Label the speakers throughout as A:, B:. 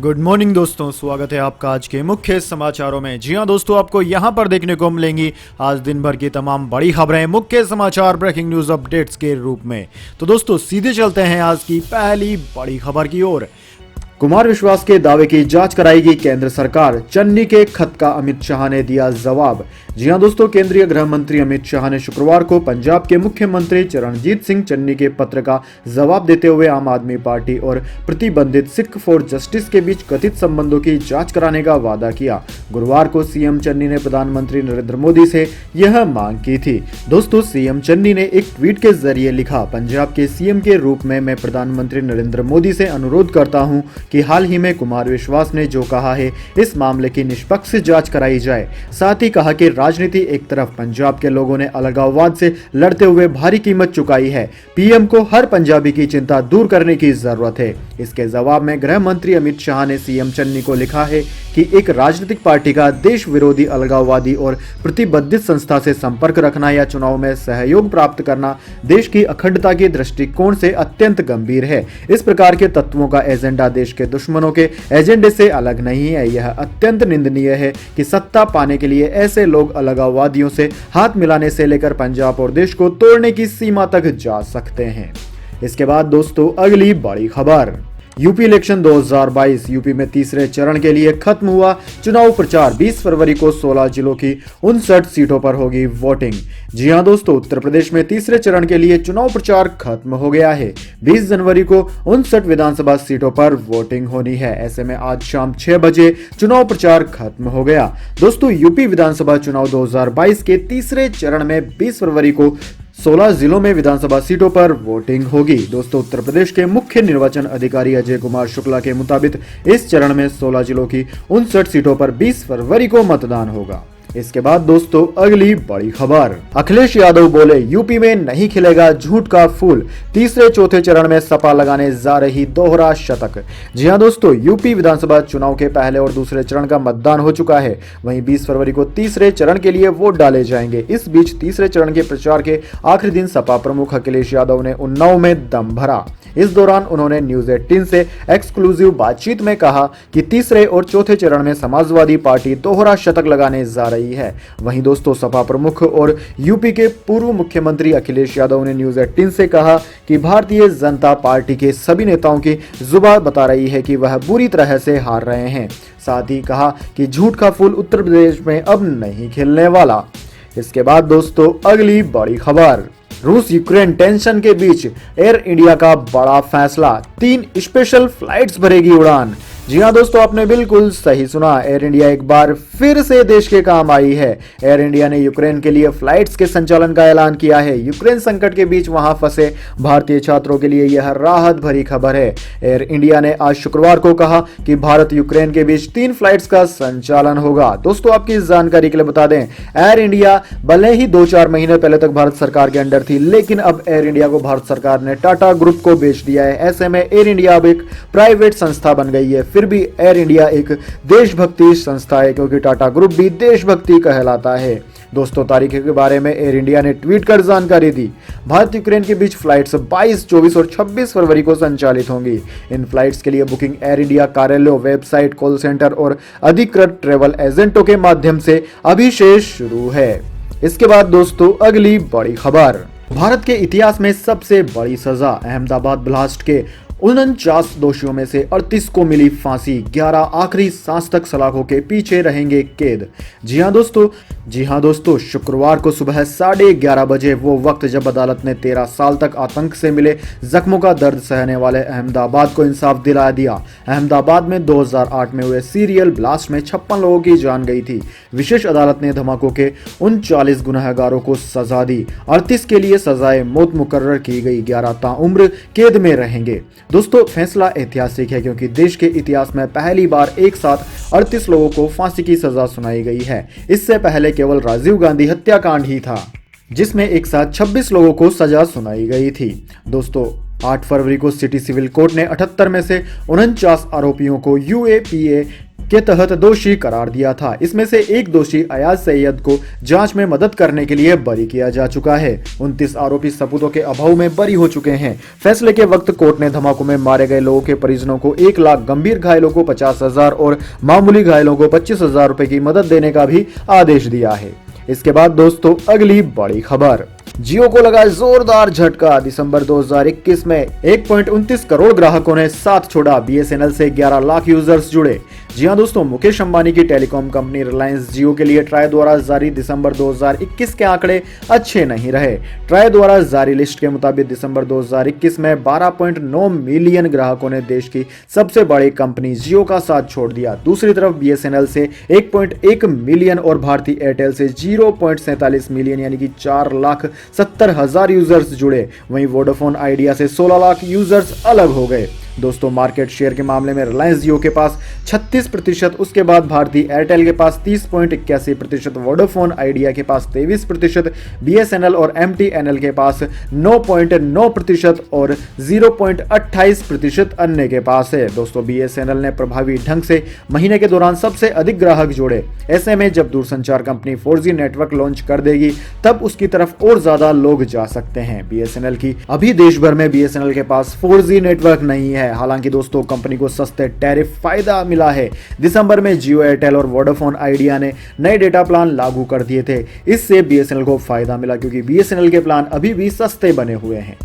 A: Good morning दोस्तों, स्वागत है आपका आज के मुख्य समाचारों में। जी हां दोस्तों, आपको यहां पर देखने को मिलेंगी आज दिन भर की तमाम बड़ी खबरें मुख्य समाचार ब्रेकिंग न्यूज अपडेट्स के रूप में। तो दोस्तों सीधे चलते हैं आज की पहली बड़ी खबर की ओर। कुमार विश्वास के दावे की जांच कराएगी केंद्र सरकार, चन्नी के खत का अमित शाह ने दिया जवाब। जी हां दोस्तों, केंद्रीय गृह मंत्री अमित शाह ने शुक्रवार को पंजाब के मुख्यमंत्री चरणजीत सिंह चन्नी के पत्र का जवाब देते हुए आम आदमी पार्टी और प्रतिबंधित सिख फॉर जस्टिस के बीच कथित संबंधों की जांच कराने का वादा किया। गुरुवार को सीएम चन्नी ने प्रधानमंत्री नरेंद्र मोदी से यह मांग की थी। दोस्तों, सीएम चन्नी ने एक ट्वीट के जरिए लिखा, पंजाब के सीएम के रूप में मैं प्रधानमंत्री नरेंद्र मोदी से अनुरोध करता हूं कि हाल ही में कुमार विश्वास ने जो कहा है इस मामले की निष्पक्ष जांच कराई जाए। साथ ही कहा कि राजनीति एक तरफ, पंजाब के लोगों ने अलगाववाद से लड़ते हुए भारी कीमत चुकाई है। पीएम को हर पंजाबी की चिंता दूर करने की जरूरत है। इसके जवाब में गृह मंत्री अमित शाह ने सीएम चन्नी को लिखा है कि एक राजनीतिक पार्टी का देश विरोधी, अलगाववादी और प्रतिबंधित संस्था से संपर्क रखना या चुनाव में सहयोग प्राप्त करना देश की अखंडता के दृष्टिकोण से अत्यंत गंभीर है। इस प्रकार के तत्वों का एजेंडा देश के दुश्मनों के एजेंडे से अलग नहीं है। यह अत्यंत निंदनीय है कि सत्ता पाने के लिए ऐसे लोग अलगाववादियों से हाथ मिलाने से लेकर पंजाब और देश को तोड़ने की सीमा तक जा सकते हैं। इसके बाद दोस्तों अगली बड़ी खबर, यूपी इलेक्शन 2022, यूपी में तीसरे चरण के लिए खत्म हुआ चुनाव प्रचार। 20 फरवरी को 16 जिलों की 59 सीटों पर होगी वोटिंग। जी हां दोस्तों, उत्तर प्रदेश में तीसरे चरण के लिए चुनाव प्रचार खत्म हो गया है। 20 जनवरी को 59 विधानसभा सीटों पर वोटिंग होनी है। ऐसे में आज शाम 6 बजे चुनाव प्रचार खत्म हो गया। दोस्तों, यूपी विधानसभा चुनाव 2022 के तीसरे चरण में 20 फरवरी को 16 जिलों में विधानसभा सीटों पर वोटिंग होगी। दोस्तों, उत्तर प्रदेश के मुख्य निर्वाचन अधिकारी अजय कुमार शुक्ला के मुताबिक इस चरण में 16 जिलों की 59 सीटों पर 20 फरवरी को मतदान होगा। इसके बाद दोस्तों अगली बड़ी खबर, अखिलेश यादव बोले यूपी में नहीं खिलेगा झूठ का फूल, तीसरे चौथे चरण में सपा लगाने जा रही दोहरा शतक। जी हां दोस्तों, यूपी विधानसभा चुनाव के पहले और दूसरे चरण का मतदान हो चुका है। वहीं 20 फरवरी को तीसरे चरण के लिए वोट डाले जाएंगे। इस बीच तीसरे चरण के प्रचार के आखिरी दिन सपा प्रमुख अखिलेश यादव ने उन्नाव में दम भरा। इस दौरान उन्होंने न्यूज 18 से एक्सक्लूसिव बातचीत में कहा कि तीसरे और चौथे चरण में समाजवादी पार्टी दोहरा शतक लगाने जा रही है। वहीं दोस्तों, सपा प्रमुख और यूपी के पूर्व मुख्यमंत्री अखिलेश यादव ने न्यूज 18 से कहा कि भारतीय जनता पार्टी के सभी नेताओं की जुबान बता रही है कि वह बुरी तरह से हार रहे हैं। साथ ही कहा कि झूठ का फूल उत्तर प्रदेश में अब नहीं खिलने वाला। इसके बाद दोस्तों अगली बड़ी खबर, रूस यूक्रेन टेंशन के बीच एयर इंडिया का बड़ा फैसला, 3 स्पेशल फ्लाइट्स भरेगी उड़ान। जी हां दोस्तों, आपने बिल्कुल सही सुना, एयर इंडिया एक बार फिर से देश के काम आई है। एयर इंडिया ने यूक्रेन के लिए फ्लाइट्स के संचालन का ऐलान किया है। यूक्रेन संकट के बीच वहां फंसे भारतीय छात्रों के लिए यह राहत भरी खबर है। एयर इंडिया ने आज शुक्रवार को कहा कि भारत यूक्रेन के बीच 3 फ्लाइट्स का संचालन होगा। दोस्तों, आपकी इस जानकारी के लिए बता दें, एयर इंडिया भले ही 2-4 महीने पहले तक भारत सरकार के अंडर थी, लेकिन अब एयर इंडिया को भारत सरकार ने टाटा ग्रुप को बेच दिया है। ऐसे में एयर इंडिया अब एक प्राइवेट संस्था बन गई है। फिर भी एयर इंडिया एक देशभक्ति संस्था है, क्योंकि टाटा ग्रुप भी देशभक्ति कहलाता है। दोस्तों, तारीख के बारे में एयर इंडिया ने ट्वीट कर जानकारी दी। भारत यूक्रेन के बीच फ्लाइट्स 22, 24 और 26 फरवरी को संचालित होंगी। इन फ्लाइट्स के लिए बुकिंग एयर इंडिया कार्यालयों, वेबसाइट, कॉल सेंटर और अधिकृत ट्रेवल एजेंटों के माध्यम से अभी से शुरू है। इसके बाद दोस्तों अगली बड़ी खबर, भारत के इतिहास में सबसे बड़ी सजा, अहमदाबाद ब्लास्ट के 49 दोषियों में से 38 को मिली फांसी, 11 आखिरी सांस तक सलाखों के पीछे रहेंगे कैद। जी हां दोस्तों, शुक्रवार को सुबह 11:30 बजे वो वक्त जब अदालत ने 13 साल तक आतंक से मिले जख्मों का दर्द सहने वाले अहमदाबाद को इंसाफ दिला दिया। अहमदाबाद में 2008 में हुए सीरियल ब्लास्ट में 56 लोगों की जान गई थी। विशेष अदालत ने धमाकों के 39 गुनहगारों को सजा दी। 38 के लिए सजाए मौत मुकर्रर की गई, 11 ताउम्र कैद में रहेंगे। दोस्तों, फैसला ऐतिहासिक है क्योंकि देश के इतिहास में पहली बार एक साथ 38 लोगों को फांसी की सजा सुनाई गई है। इससे पहले केवल राजीव गांधी हत्याकांड ही था, जिसमें एक साथ 26 लोगों को सजा सुनाई गई थी। दोस्तों, 8 फरवरी को सिटी सिविल कोर्ट ने 78 में से 49 आरोपियों को यूएपीए के तहत दोषी करार दिया था। इसमें से एक दोषी अयाज सैयद को जांच में मदद करने के लिए बरी किया जा चुका है। 29 आरोपी सबूतों के अभाव में बरी हो चुके हैं। फैसले के वक्त कोर्ट ने धमाकों में मारे गए लोगों के परिजनों को 1 लाख, गंभीर घायलों को 50,000 और मामूली घायलों को 25,000 रुपए की मदद देने का भी आदेश दिया है। इसके बाद दोस्तों अगली बड़ी खबर, जियो को लगा जोरदार झटका। दिसंबर 2021 में 1.29 करोड़ ग्राहकों ने साथ छोड़ा। बीएसएनएल से 11 लाख यूजर्स जुड़े। जी हां दोस्तों, मुकेश अंबानी की टेलीकॉम कंपनी रिलायंस जियो के लिए ट्राई द्वारा जारी दिसंबर 2021 के आंकड़े अच्छे नहीं रहे। ट्राई द्वारा जारी लिस्ट के मुताबिक दिसंबर 2021 में 12.9 मिलियन ग्राहकों ने देश की सबसे बड़ी कंपनी जियो का साथ छोड़ दिया। दूसरी तरफ बीएसएनएल से 1.1 मिलियन और भारती एयरटेल से 0.47 मिलियन यानी कि 4,70,000 यूजर्स जुड़े। वहीं वोडाफोन आइडिया से 16 लाख यूजर्स अलग हो गए। दोस्तों मार्केट शेयर के मामले में रिलायंस जियो के पास 36%, उसके बाद भारती एयरटेल के पास 30.81%, वोडाफोन आइडिया के पास 23%, बीएसएनएल और एमटीएनएल के पास 9.9% और 0.28% अन्य के पास है। दोस्तों बीएसएनएल ने प्रभावी ढंग से महीने के दौरान सबसे अधिक ग्राहक जोड़े। ऐसे में जब दूरसंचार कंपनी 4G नेटवर्क लॉन्च कर देगी तब उसकी तरफ और ज्यादा लोग जा सकते हैं। बीएसएनएल की अभी देश भर में बीएसएनएल के पास 4G नेटवर्क नहीं है। हालांकि दोस्तों कंपनी को सस्ते टैरिफ फायदा मिला है। दिसंबर में जियो, एयरटेल और वोडाफोन आइडिया ने नए डेटा प्लान लागू कर दिए थे। इससे बीएसएनएल को फायदा मिला क्योंकि बीएसएनएल के प्लान अभी भी सस्ते बने हुए हैं।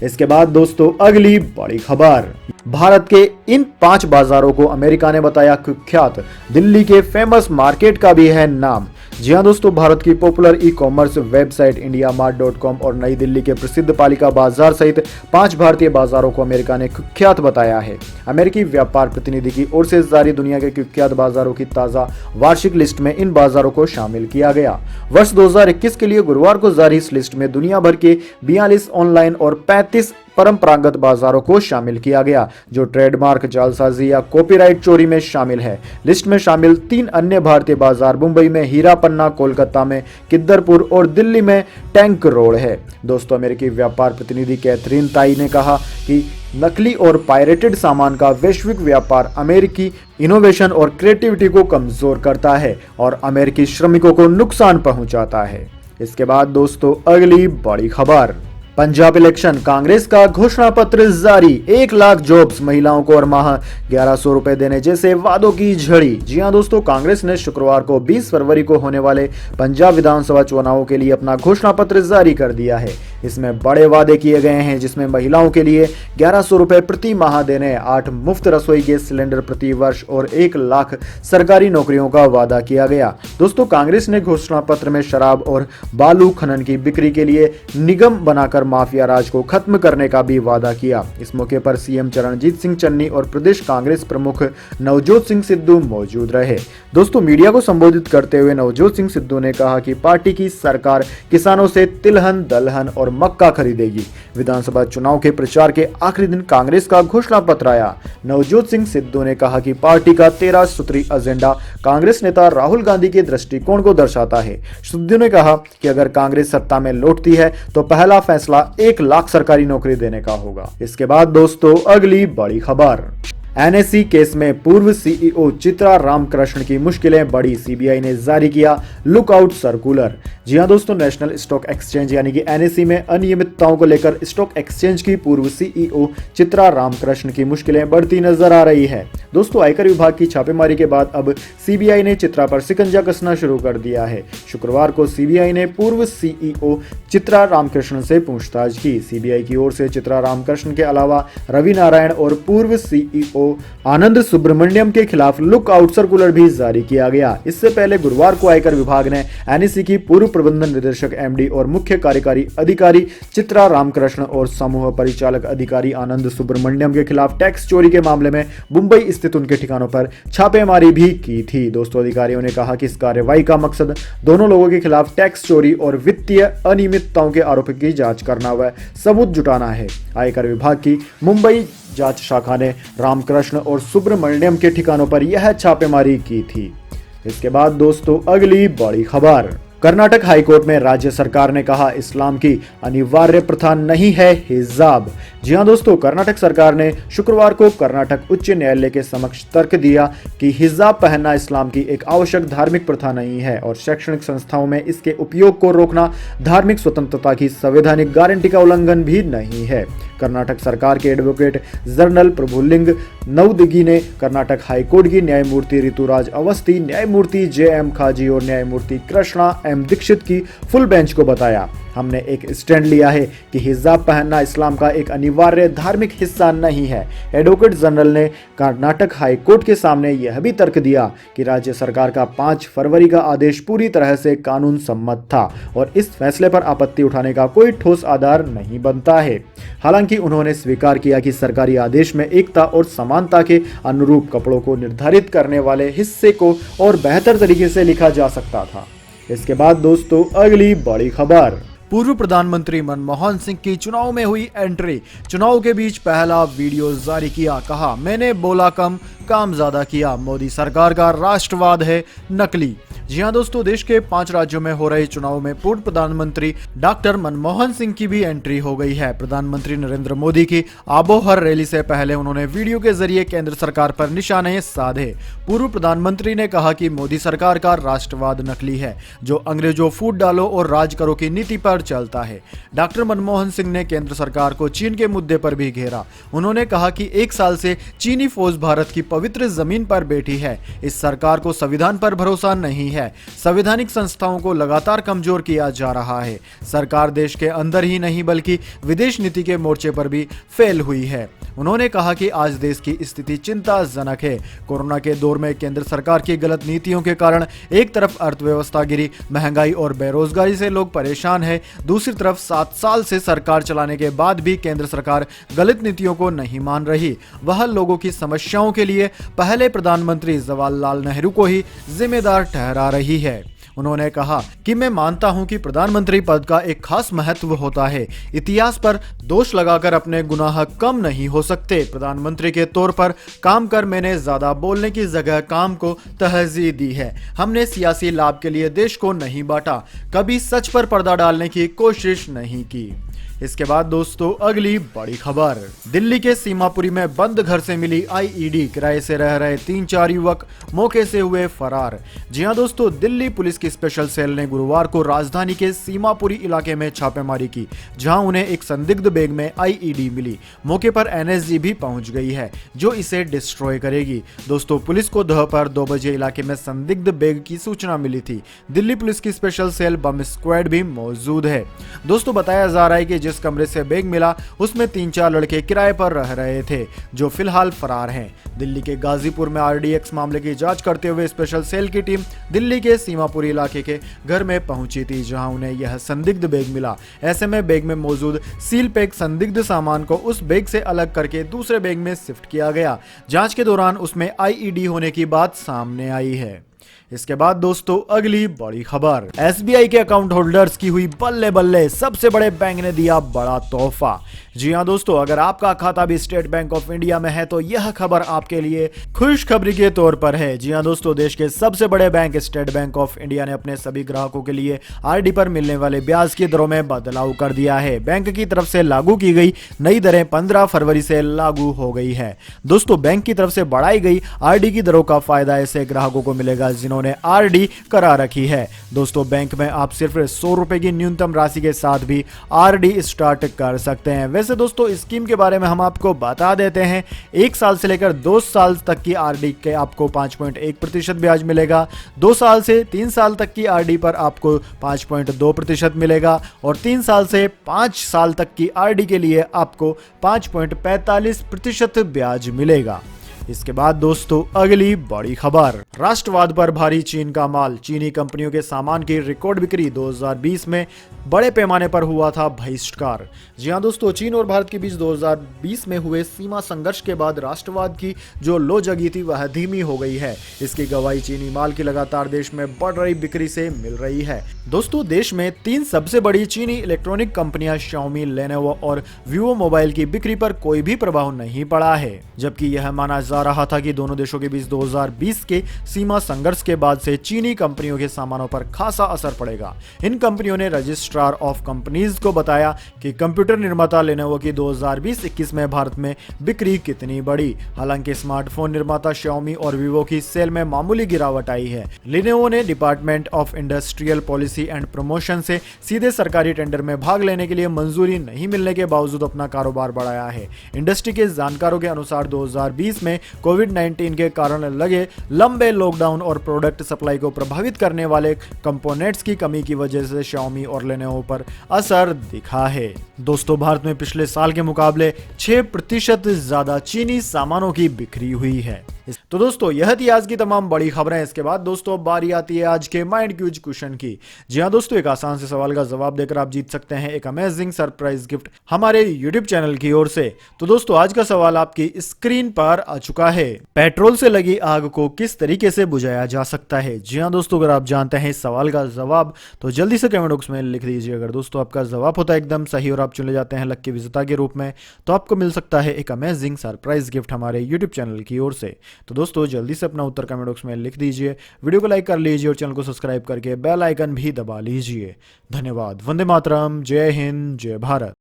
A: इसके बाद दोस्तों अगली बड़ी खबर, भारत के इन 5 बाजारों को अमेरिका ने बताया कुख्यात। दिल्ली के फेमस मार्केट का भी है नाम। जी हां दोस्तों, भारत की popular e commerce website indiamart.com और नई दिल्ली के प्रसिद्ध पालिका बाजार सहित 5 भारतीय बाजारों को अमेरिका ने कुख्यात बताया है। अमेरिकी व्यापार प्रतिनिधि की ओर से जारी दुनिया के कुख्यात बाजारों की ताजा वार्षिक लिस्ट में इन बाजारों को शामिल किया गया। वर्ष 2021 के लिए गुरुवार को जारी इस लिस्ट में दुनिया भर के 42 ऑनलाइन और 35 परंपरागत बाजारों को शामिल किया गया जो ट्रेडमार्क, जालसाजी या कॉपीराइट चोरी में शामिल है। लिस्ट में शामिल 3 अन्य भारतीय बाजार मुंबई में हीरा पन्ना, कोलकाता में किद्दरपुर और दिल्ली में टैंक रोड है। दोस्तों अमेरिकी व्यापार प्रतिनिधि कैथरीन ताई ने कहा कि नकली और पायरेटेड सामान का वैश्विक व्यापार अमेरिकी इनोवेशन और क्रिएटिविटी को कमजोर करता है और अमेरिकी श्रमिकों को नुकसान पहुंचाता है। इसके बाद दोस्तों अगली बड़ी खबर, पंजाब इलेक्शन, कांग्रेस का घोषणा पत्र जारी। 1 लाख जॉब्स, महिलाओं को हर माह 1100 रुपए देने जैसे वादों की झड़ी। जी हां दोस्तों, कांग्रेस ने शुक्रवार को 20 फरवरी को होने वाले पंजाब विधानसभा चुनावों के लिए अपना घोषणा पत्र जारी कर दिया है। इसमें बड़े वादे किए गए हैं जिसमें महिलाओं के लिए 1100 रुपए प्रति माह देने, 8 मुफ्त रसोई गैस सिलेंडर प्रति वर्ष और 1 लाख सरकारी नौकरियों का वादा किया गया। दोस्तों कांग्रेस ने घोषणा पत्र में शराब और बालू खनन की बिक्री के लिए निगम बनाकर माफिया राज को खत्म करने का भी वादा किया। इस मौके पर सीएम चरणजीत सिंह चन्नी और प्रदेश कांग्रेस प्रमुख नवजोत सिंह सिद्धू मौजूद रहे। दोस्तों मीडिया को संबोधित करते हुए नवजोत सिंह सिद्धू ने कहा कि पार्टी की सरकार किसानों से तिलहन, दलहन और मक्का खरीदेगी। विधानसभा चुनाव के प्रचार के आखिरी दिन कांग्रेस का घोषणा पत्र आया। नवजोत सिंह सिद्धू ने कहा कि पार्टी का 13 सूत्री एजेंडा कांग्रेस नेता राहुल गांधी के दृष्टिकोण को दर्शाता है। सिद्धू ने कहा कि अगर कांग्रेस सत्ता में लौटती है तो पहला फैसला 1 लाख सरकारी नौकरी देने का होगा। इसके बाद दोस्तों अगली बड़ी खबर, एनएसई केस में पूर्व सीईओ चित्रा रामकृष्ण की मुश्किलें बढ़ी। सीबीआई ने जारी किया लुकआउट सर्कुलर। जी हां दोस्तों, नेशनल स्टॉक एक्सचेंज यानी कि एनएसई में अनियमितताओं को लेकर स्टॉक एक्सचेंज की पूर्व सीईओ चित्रा रामकृष्ण की मुश्किलें बढ़ती नजर आ रही है। दोस्तों आयकर विभाग की छापेमारी के बाद अब सीबीआई ने चित्रा पर शिकंजा कसना शुरू कर दिया है। शुक्रवार को सीबीआई ने पूर्व सीईओ चित्रा रामकृष्ण से पूछताछ की। सीबीआई की ओर से चित्रा रामकृष्ण के अलावा रवि नारायण और पूर्व सीईओ आनंद सुब्रमण्यम के खिलाफ लुकआउट सर्कुलर भी जारी किया गया। इससे पहले गुरुवार को आयकर विभाग ने एनएसई की पूर्व प्रबंधन निदेशक एमडी और मुख्य कार्यकारी अधिकारी चित्रा रामकृष्ण और समूह परिचालक अधिकारी आनंद सुब्रमण्यम के खिलाफ टैक्स चोरी के मामले में मुंबई स्थित उनके ठिकानों पर छापेमारी भी की थी। दोस्तों अधिकारियों ने कहा कि इस कार्रवाई का मकसद दोनों लोगों के खिलाफ टैक्स चोरी और वित्तीय अनियमितताओं के आरोप की जांच करना व सबूत जुटाना है। आयकर विभाग की मुंबई जांच शाखा ने रामकृष्ण और सुब्रमण्यम के ठिकानों पर यह छापेमारी की थी। इसके बाद दोस्तों अगली बड़ी खबर, कर्नाटक हाईकोर्ट में राज्य सरकार ने कहा इस्लाम की अनिवार्य प्रथा नहीं है हिजाब। जी हां दोस्तों, कर्नाटक सरकार ने शुक्रवार को कर्नाटक उच्च न्यायालय के समक्ष तर्क दिया कि हिजाब पहनना इस्लाम की एक आवश्यक धार्मिक प्रथा नहीं है और शैक्षणिक संस्थाओं में इसके उपयोग को रोकना धार्मिक स्वतंत्रता की संवैधानिक गारंटी का उल्लंघन भी नहीं है। कर्नाटक सरकार के एडवोकेट जनरल प्रभुलिंग नवदगी ने कर्नाटक हाईकोर्ट की न्यायमूर्ति ऋतुराज अवस्थी, न्यायमूर्ति जे.एम. खाजी और न्यायमूर्ति कृष्णा एम. दीक्षित की फुल बेंच को बताया, हमने एक स्टैंड लिया है कि हिजाब पहनना इस्लाम का एक अनिवार्य धार्मिक हिस्सा नहीं है। एडवोकेट जनरल ने कर्नाटक हाई कोर्ट के सामने यह भी तर्क दिया कि राज्य सरकार का 5 फरवरी का आदेश पूरी तरह से कानून सम्मत था और इस फैसले पर आपत्ति उठाने का कोई ठोस आधार नहीं बनता है। हालांकि उन्होंने स्वीकार किया कि सरकारी आदेश में एकता और समानता के अनुरूप कपड़ों को निर्धारित करने वाले हिस्से को और बेहतर तरीके से लिखा जा सकता था। इसके बाद दोस्तों अगली बड़ी खबर, पूर्व प्रधानमंत्री मनमोहन सिंह की चुनाव में हुई एंट्री। चुनाव के बीच पहला वीडियो जारी किया, कहा मैंने बोला कम काम ज्यादा किया, मोदी सरकार का राष्ट्रवाद है नकली। जी हां दोस्तों, देश के 5 राज्यों में हो रहे चुनाव में पूर्व प्रधानमंत्री डॉक्टर मनमोहन सिंह की भी एंट्री हो गई है। प्रधानमंत्री नरेंद्र मोदी की आबोहर रैली से पहले उन्होंने वीडियो के जरिए केंद्र सरकार पर निशाने साधे। पूर्व प्रधानमंत्री ने कहा कि मोदी सरकार का राष्ट्रवाद नकली है, जो अंग्रेजों फूट डालो और राज करो की नीति पर चलता है। डॉक्टर मनमोहन सिंह ने केंद्र सरकार को चीन के मुद्दे पर भी घेरा। उन्होंने कहा कि 1 साल से चीनी फौज भारत की पवित्र जमीन पर बैठी है। इस सरकार को संविधान पर भरोसा नहीं है। संवैधानिक संस्थाओं को लगातार कमजोर किया जा रहा है। सरकार देश के अंदर ही नहीं बल्कि विदेश नीति के मोर्चे पर भी फेल हुई है। उन्होंने कहा कि आज देश की स्थिति चिंताजनक है। कोरोना के दौर में केंद्र सरकार की गलत नीतियों के कारण एक तरफ अर्थव्यवस्था गिरी, महंगाई और बेरोजगारी से लोग परेशान हैं, दूसरी तरफ 7 साल से सरकार चलाने के बाद भी केंद्र सरकार गलत नीतियों को नहीं मान रही। वह लोगों की समस्याओं के लिए पहले प्रधानमंत्री जवाहरलाल नेहरू को ही जिम्मेदार ठहरा रही है। उन्होंने कहा कि मैं मानता हूं कि प्रधानमंत्री पद का एक खास महत्व होता है। इतिहास पर दोष लगाकर अपने गुनाह कम नहीं हो सकते। प्रधानमंत्री के तौर पर काम कर मैंने ज्यादा बोलने की जगह काम को तरजीह दी है। हमने सियासी लाभ के लिए देश को नहीं बांटा, कभी सच पर पर्दा डालने की कोशिश नहीं की। इसके बाद दोस्तों अगली बड़ी खबर, दिल्ली के सीमापुरी में बंद घर से मिली आईईडी, किराए से रह रहे 3-4 युवक मौके से हुए फरार। जी हां दोस्तों, दिल्ली पुलिस की स्पेशल सेल ने गुरुवार को राजधानी के सीमापुरी इलाके में छापेमारी की, जहां उन्हें एक संदिग्ध बैग में आईईडी मिली। मौके पर एनएसजी भी पहुंच गई है, जो इसे डिस्ट्रॉय करेगी। दोस्तों, पुलिस को दोपहर 2 बजे इलाके में संदिग्ध बैग की सूचना मिली थी। दिल्ली पुलिस की स्पेशल सेल बम स्क्वाड भी मौजूद है। दोस्तों, बताया जा रहा है कि जिस कमरे से बैग मिला उसमें 3-4 लड़के किराए पर रह रहे थे, जो फिलहाल फरार हैं। दिल्ली के गाजीपुर में आरडीएक्स मामले की जांच करते हुए स्पेशल सेल की टीम दिल्ली के सीमापुरी इलाके के घर में पहुंची थी, जहां उन्हें यह संदिग्ध बैग मिला। ऐसे में बैग में मौजूद सील पैक संदिग्ध सामान को उस बैग से अलग करके दूसरे बैग में शिफ्ट किया गया। जांच के दौरान उसमें आईईडी होने की बात सामने आई है। इसके बाद दोस्तों अगली बड़ी खबर, एसबीआई के अकाउंट होल्डर्स की हुई बल्ले बल्ले, सबसे बड़े बैंक ने दिया बड़ा तोहफा। जी हां दोस्तों, अगर आपका खाता भी स्टेट बैंक ऑफ इंडिया में है तो यह खबर आपके लिए खुशखबरी के तौर पर है। जी हां दोस्तों, देश के सबसे बड़े bank state bank of India ने अपने सभी ग्राहकों के लिए आरडी पर मिलने वाले ब्याज की दरों में बदलाव कर दिया है। बैंक की तरफ से लागू की गई नई दरें 15 फरवरी से लागू हो गई है। दोस्तों, बैंक की तरफ से बढ़ाई गई आरडी की दरों का फायदा ऐसे ग्राहकों को मिलेगा जिन्होंने आरडी करा रखी है। दोस्तों, बैंक में आप सिर्फ 100 रुपए की न्यूनतम राशि के साथ भी आरडी स्टार्ट कर सकते हैं। वैसे दोस्तों, इस स्कीम के बारे में हम आपको बता देते हैं। 1 साल से लेकर 2 साल तक की आरडी के आपको 5.1% ब्याज मिलेगा। 2 साल से 3 साल तक की आरडी पर आपको 5.2% मिलेगा और 3 साल से 5 साल तक की आरडी के लिए आपको 5.45% ब्याज मिलेगा। इसके बाद दोस्तों अगली बड़ी खबर, राष्ट्रवाद पर भारी चीन का माल, चीनी कंपनियों के सामान की रिकॉर्ड बिक्री। 2020 में बड़े पैमाने पर हुआ था बहिष्कार। जी हां दोस्तों, चीन और भारत के बीच 2020 में हुए सीमा संघर्ष के बाद राष्ट्रवाद की जो लो जगी थी वह धीमी हो गई है। इसकी गवाही चीनी माल की लगातार देश में बढ़ रही बिक्री से मिल रही है। दोस्तों, देश में 3 सबसे बड़ी चीनी इलेक्ट्रॉनिक कंपनियां शाओमी, लेनोवो और वीवो मोबाइल की बिक्री पर कोई भी प्रभाव नहीं पड़ा है, जबकि यह माना जा रहा था कि दोनों देशों के बीच 2020 के सीमा संघर्ष के बाद से चीनी कंपनियों के सामानों पर खासा असर पड़ेगा। इन कंपनियों ने रजिस्ट्रार ऑफ कंपनीज को बताया कि कंप्यूटर निर्माता लेनोवो की 2020-21 में भारत में बिक्री कितनी बढ़ी। हालांकि स्मार्टफोन निर्माता Xiaomi और Vivo की सेल में मामूली गिरावट आई है। लेनोवो ने department of industrial policy and promotion से सीधे सरकारी टेंडर में भाग लेने के लिए मंजूरी नहीं मिलने के बावजूद अपना कारोबार बढ़ाया है। इंडस्ट्री के जानकारों के अनुसार 2020 में कोविड-19 के कारण लगे लंबे लॉकडाउन और प्रोडक्ट सप्लाई को प्रभावित करने वाले कंपोनेंट्स की कमी की वजह से Xiaomi और Lenovo पर असर दिखा है। दोस्तों, भारत में पिछले साल के मुकाबले 6% ज्यादा चीनी सामानों की बिक्री हुई है। तो दोस्तों, यह थी आज की तमाम बड़ी खबरें। इसके बाद दोस्तों बारी आती है आज के माइंड क्यूज क्वेश्चन की। जी हाँ दोस्तों, एक आसान से सवाल का जवाब देकर आप जीत सकते हैं एक अमेजिंग सरप्राइज गिफ्ट हमारे यूट्यूब चैनल की ओर से। तो दोस्तों, आज का सवाल आपकी स्क्रीन पर आ चुका है। पेट्रोल से लगी आग को किस तरीके से बुझाया जा सकता है? जी हाँ दोस्तों, अगर आप जानते हैं इस सवाल का जवाब तो जल्दी से कमेंट बॉक्स में लिख दीजिए। अगर दोस्तों आपका जवाब होता है एकदम सही और आप चुने जाते हैं लकी विजेता के रूप में, तो आपको मिल सकता है एक अमेजिंग सरप्राइज गिफ्ट हमारे यूट्यूब चैनल की ओर से। तो दोस्तों जल्दी से अपना उत्तर कमेंट बॉक्स में लिख दीजिए, वीडियो को लाइक कर लीजिए और चैनल को सब्सक्राइब करके बेल आइकन भी दबा लीजिए। धन्यवाद। वंदे मातरम। जय हिंद, जय भारत।